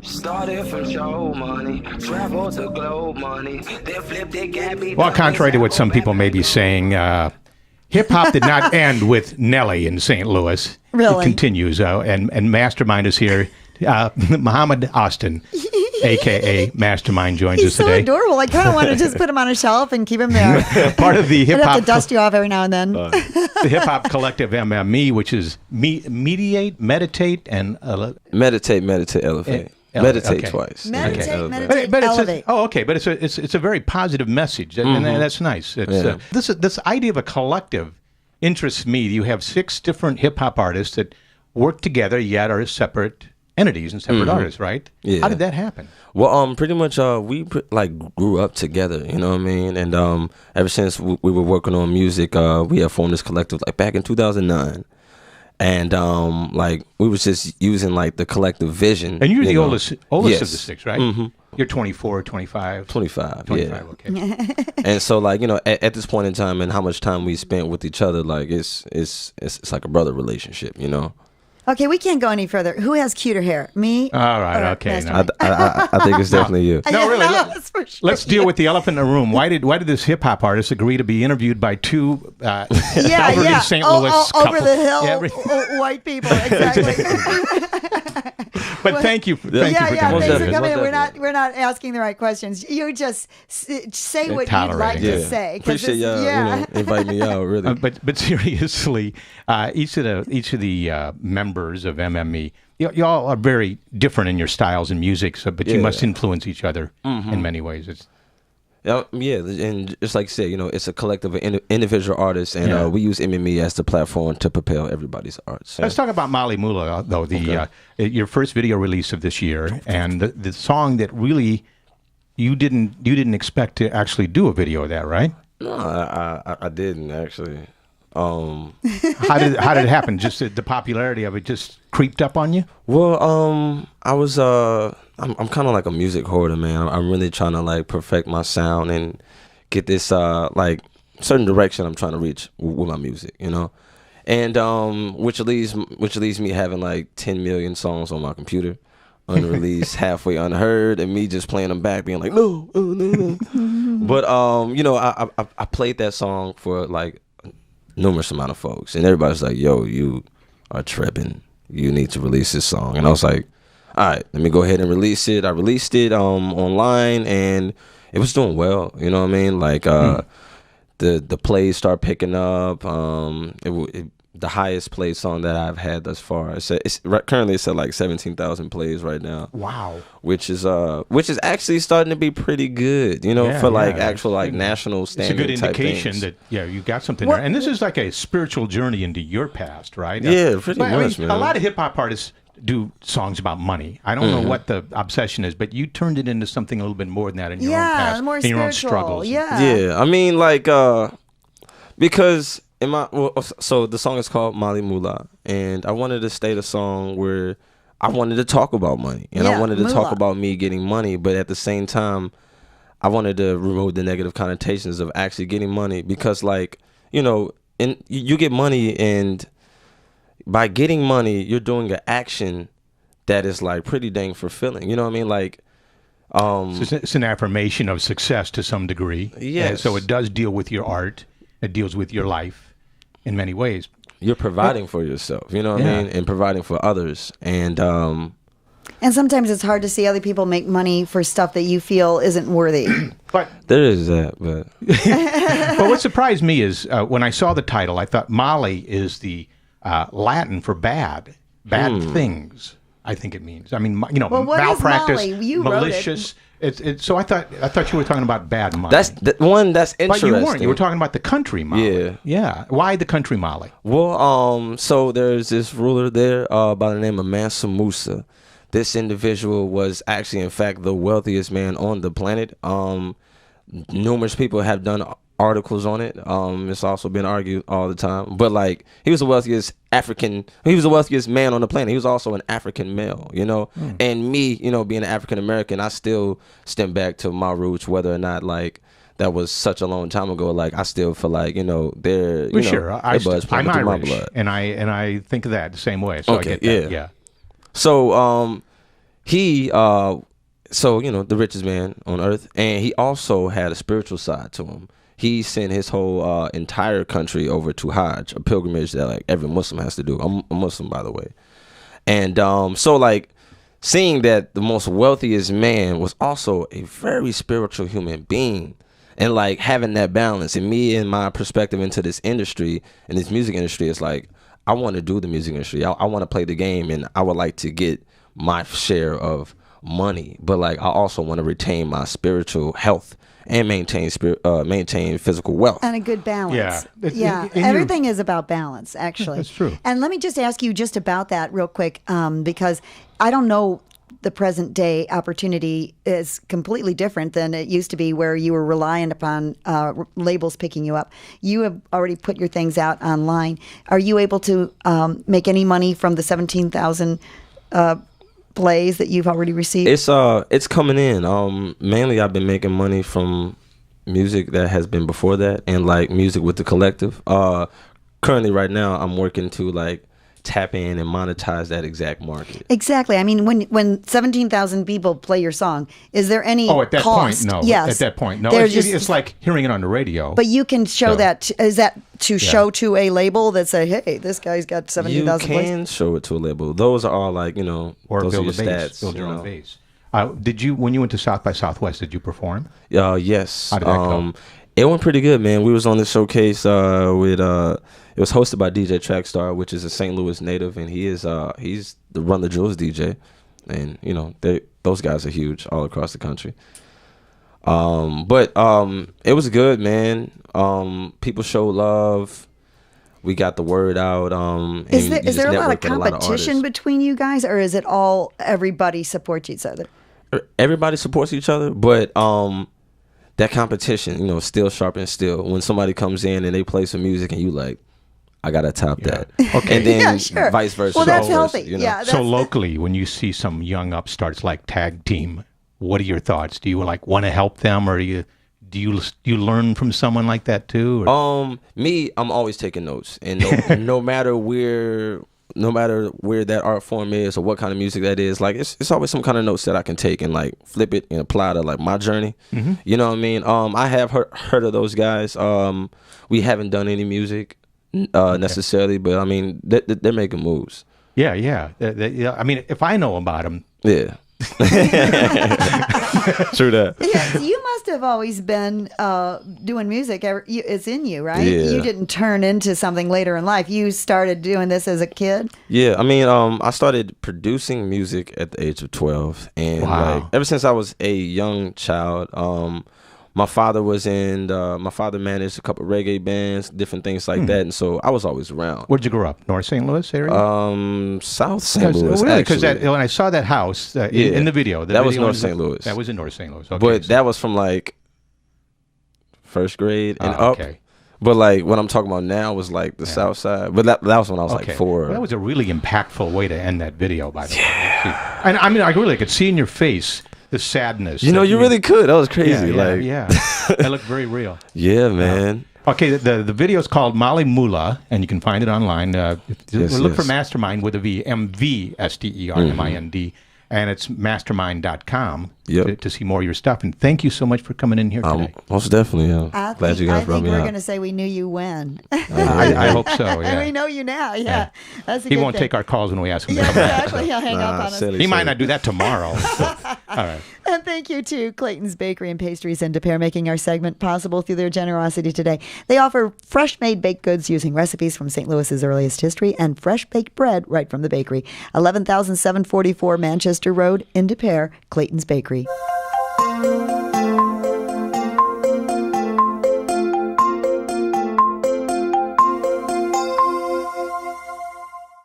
Started from show money, travel to globe money, then flipped it, Gabby. Well, contrary to what some people may be saying, hip-hop did not end with Nelly in St. Louis. Really? It continues, and Mvstermind is here. Muhammad Austin, a.k.a. Mvstermind, joins us He's so today. adorable. I kind of want to just put him on a shelf and keep him there. Part of the I'd have hip-hop to dust you off every now and then. the hip-hop collective MME, which is meditate, and... Meditate, elevate. Meditate okay. twice. Meditate, Elevate. meditate, But elevate. but it's a very positive message, and that's nice. It's, this idea of a collective interests me. You have 6 different hip hop artists that work together, yet are separate entities and separate artists, right? Yeah. How did that happen? Well, pretty much, we grew up together. You know what I mean? And ever since we were working on music, we have formed this collective like back in 2009. And we was just using like the collective vision. And you're the know. oldest Yes. of the 6, right? You're 24, 25. 25, 25, yeah. okay. And so like, at this point in time and how much time we spent with each other, like it's like a brother relationship, Okay, we can't go any further. Who has cuter hair? Me? All right, or okay. Mvstermind? I think it's definitely you. No, really. That's for sure. Let's deal with the elephant in the room. Why did this hip hop artist agree to be interviewed by 2 elderly St. Louis couple? Over the hill, Yeah, white people, exactly. but thank you for coming. Thanks for definitely. coming in. Most We're not asking the right questions. You just say what you'd like tolerating. to Yeah. say. 'cause Appreciate y'all, invite me out, really. But seriously, each of the members of MME, y'all are very different in your styles and music. But you must influence each other in many ways. It's And just like you said, it's a collective of individual artists, and we use MME as the platform to propel everybody's art. So. Let's talk about Moolah, though. Your first video release of this year, and the song that really you didn't expect to actually do a video of that, right? No, I didn't actually. How did it happen? Just the popularity of it just creeped up on you? Well, I was I'm kind of like a music hoarder, man. I'm really trying to like perfect my sound and get this like certain direction I'm trying to reach with my music, and which leaves me having like 10 million songs on my computer, unreleased, halfway unheard, and me just playing them back, being like no. But I played that song for like numerous amount of folks, and everybody's like, yo, you are tripping, you need to release this song. And I was like, all right, let me go ahead and release it. I released it online, and it was doing well, you know what I mean? Like the plays start picking up. The highest played song that I've had thus far, currently it's at like 17,000 plays right now. Wow. Which is actually starting to be pretty good, for like actual like national standard. It's a good indication type that you got something there. And this is like a spiritual journey into your past, right? Yeah, pretty much, man. A lot of hip hop artists do songs about money. I don't know what the obsession is, but you turned it into something a little bit more than that in your own past, more in your own spiritual. struggles. Yeah, I mean, like, because so the song is called Moolah, and I wanted to state a song where I wanted to talk about money, and I wanted to talk about me getting money, but at the same time, I wanted to remove the negative connotations of actually getting money, because like, and you get money, and by getting money, you're doing an action that is like pretty dang fulfilling. You know what I mean? Like, So it's an affirmation of success to some degree. Yes. So it does deal with your art. It deals with your life in many ways. You're providing for yourself, you know what I mean? And providing for others. And sometimes it's hard to see other people make money for stuff that you feel isn't worthy. But there is that, but but what surprised me is when I saw the title, I thought Mali is the Latin for bad things. I think it means. I mean, what is malpractice, Mali? You wrote it. malicious. So I thought you were talking about bad money. that's interesting. But you weren't. You were talking about the country Mali. Yeah. Yeah. Why the country Mali? Well, so there's this ruler there by the name of Mansa Musa. This individual was actually, in fact, the wealthiest man on the planet. Numerous people have done articles on it. It's also been argued all the time. But like, he was the wealthiest man on the planet. He was also an African male, And me, being an African American, I still stem back to my roots, whether or not like that was such a long time ago. Like, I still feel like, they're I'm through my Irish, blood. and I think of that the same way. So Okay, I get that. yeah. So he so you know, the richest man on earth, and he also had a spiritual side to him. He sent his whole entire country over to Hajj, a pilgrimage that like every Muslim has to do. I'm a Muslim, by the way. And so like seeing that the most wealthiest man was also a very spiritual human being, and like having that balance, and me and my perspective into this industry and this music industry is like, I want to do the music industry. I want to play the game, and I would like to get my share of money, but like I also want to retain my spiritual health and maintain physical wealth and a good balance. Yeah. Everything is about balance, actually. That's true. And let me just ask you just about that real quick, because I don't know, the present day opportunity is completely different than it used to be, where you were reliant upon labels picking you up. You have already put your things out online. Are you able to make any money from the 17,000 plays that you've already received? It's coming in. Mainly I've been making money from music that has been before that, and like music with the collective. Currently right now I'm working to like tap in and monetize that exact market. Exactly. I mean, when 17,000 people play your song, is there any at that cost? point, no. Yes. At that point, no. They're It's like hearing it on the radio. But you can show that. Is that to show to a label that say, hey, this guy's got 17,000 plays? You can show it to a label. Those are all like, you know, or those build are a your base. stats. Build your own base. Did you, when you went to South by Southwest, did you perform? Yes. How did that go? It went pretty good, man. We was on the showcase with it was hosted by DJ Trackstar, which is a St. Louis native, and he's the Run the Jewels DJ, and you know those guys are huge all across the country. But it was good, man. People show love. We got the word out. Is there a lot of competition between you guys, or is it all everybody supports each other? Everybody supports each other, but that competition, you know, still sharpens steel. When somebody comes in and they play some music and you like, I gotta top that. Okay. And then Yeah, sure. vice versa. Well, that's vice versa, healthy. you know? Yeah. So locally, when you see some young upstarts like Tag Team, what are your thoughts? Do you like want to help them, or do you learn from someone like that too? Or? Me, I'm always taking notes, and no matter where that art form is or what kind of music that is, like it's always some kind of notes that I can take and like flip it and apply to like my journey. Mm-hmm. You know what I mean? I have heard of those guys. We haven't done any music necessarily, but I mean they're making moves. Yeah. I mean, if I know about them, yeah. True that. Yeah, you must have always been doing music. It's in you, right? Yeah. You didn't turn into something later in life. You started doing this as a kid. Yeah, I mean, I started producing music at the age of 12, and like ever since I was a young child, my father managed a couple of reggae bands, different things like that, and so I was always around. Where'd you grow up? North St. Louis area? South St. Louis. Really? Because when I saw that house in the video, that was North St. Louis. That was in North St. Louis. Okay, but that was from like first grade and up. Okay. But like what I'm talking about now was like the South Side. But that was when I was like 4. Well, that was a really impactful way to end that video, by the way. And I mean, I really could see in your face the sadness. You know, you really could. That was crazy. Yeah. That looked very real. Yeah, man. Okay, the video is called Moolah, and you can find it online. Look for Mastermind with a V, Mvstermind, and it's mastermind.com to see more of your stuff. And thank you so much for coming in here today. Most definitely, yeah. Glad you guys brought me out. I think we're going to say we knew you when. I hope so, yeah. And we know you now, yeah. That's a He good won't thing. take our calls when we ask him to Yeah, come back. exactly. He'll hang up on us. He might not do that tomorrow. All right. And thank you to Clayton's Bakery and Pastries in De Pere, making our segment possible through their generosity today. They offer fresh-made baked goods using recipes from St. Louis's earliest history and fresh baked bread right from the bakery. 11,744 Manchester Road in De Pere, Clayton's Bakery.